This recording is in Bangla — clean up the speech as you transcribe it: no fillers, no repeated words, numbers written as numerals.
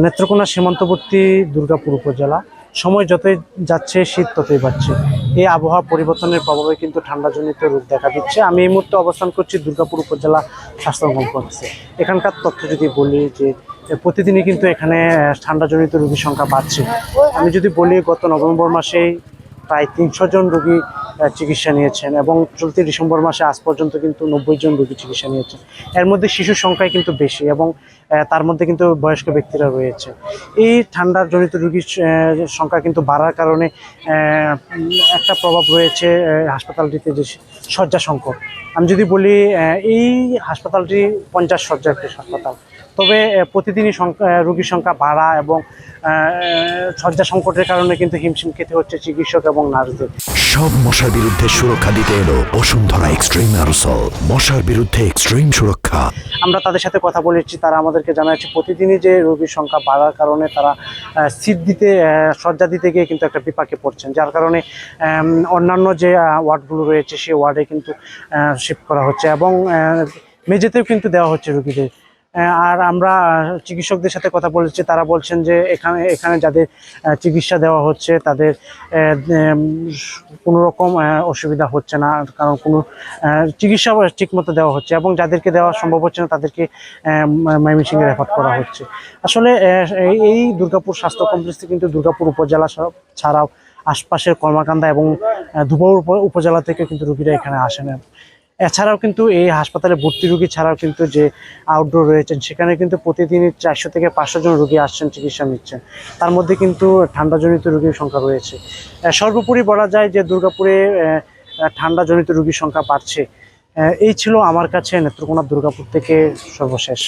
নেত্রকোনা সীমান্তবর্তী দুর্গাপুর উপজেলা। সময় যতই যাচ্ছে শীত ততই বাড়ছে। এই আবহাওয়া পরিবর্তনের প্রভাবে কিন্তু ঠান্ডাজনিত রোগ দেখা দিচ্ছে। আমি এই মুহূর্তে অবস্থান করছি দুর্গাপুর উপজেলা স্বাস্থ্য কমপ্লেক্সে। এখানকার তথ্য যদি বলি যে প্রতিদিনই কিন্তু এখানে ঠান্ডাজনিত রোগীর সংখ্যা বাড়ছে। আমি যদি বলি গত নভেম্বর মাসেই প্রায় ৩০০ জন রোগী চিকিৎসা নিয়েছেন এবং চলতি ডিসেম্বর মাসে আজ পর্যন্ত কিন্তু ৯০ জন রোগী চিকিৎসা নিয়েছেন। এর মধ্যে শিশুর সংখ্যাই কিন্তু বেশি এবং তার মধ্যে কিন্তু বয়স্ক ব্যক্তিরা রয়েছে। এই ঠান্ডার জনিত রোগীর সংখ্যা কিন্তু বাড়ার কারণে একটা প্রভাব রয়েছে হাসপাতালটিতে, যে শয্যা সংকট। আমি যদি বলি এই হাসপাতালটি ৫০ শয্যার একটি হাসপাতাল, তবে প্রতিদিনই রোগীর সংখ্যা বাড়া এবং শয্যা সংকটের কারণে কিন্তু হিমশিম খেতে হচ্ছে চিকিৎসক এবং নার্সদের। সব মশার বিরুদ্ধে সুরক্ষা দিতে এলো বসুন্ধরা এক্সট্রিম অ্যারোসল, মশার বিরুদ্ধে এক্সট্রিম সুরক্ষা। আমরা তাদের সাথে কথা বলেছি, তারা আমাদেরকে জানাচ্ছে প্রতিদিনই যে রোগীর সংখ্যা বাড়ার কারণে তারা সিট দিতে, শয্যা দিতে গিয়ে কিন্তু একটা বিপাকে পড়ছেন, যার কারণে অন্যান্য যে ওয়ার্ডগুলো রয়েছে সেই ওয়ার্ডে কিন্তু শিফট করা হচ্ছে এবং মেঝেতেও কিন্তু দেওয়া হচ্ছে রোগীদের। আর আমরা চিকিৎসকদের সাথে কথা বলেছি, তারা বলছেন যে এখানে যাদের চিকিৎসা দেওয়া হচ্ছে তাদের কোনো রকম অসুবিধা হচ্ছে না, কারণ কোনো চিকিৎসা ঠিকমতো দেওয়া হচ্ছে এবং যাদেরকে দেওয়া সম্ভব হচ্ছে না তাদেরকে ময়মনসিংহে রেফার করা হচ্ছে। আসলে এই দুর্গাপুর স্বাস্থ্য কমপ্লেক্সে কিন্তু দুর্গাপুর উপজেলা ছাড়াও আশপাশের কর্মাকান্দা এবং ধুবাউর উপজেলা থেকে কিন্তু রোগীরা এখানে আসেন। এছাড়াও কিন্তু এই হাসপাতালে ভর্তি রোগী ছাড়াও কিন্তু যে আউটডোর রয়েছেন সেখানে কিন্তু প্রতিদিনই ৪০০ থেকে ৫০০ জন রোগী আসছেন, চিকিৎসা নিচ্ছেন। তার মধ্যে কিন্তু ঠান্ডাজনিত রোগীর সংখ্যা রয়েছে। সর্বোপরি বলা যায় যে দুর্গাপুরে ঠান্ডাজনিত রোগীর সংখ্যা বাড়ছে। এই ছিল আমার কাছে নেত্রকোনা দুর্গাপুর থেকে সর্বশেষ।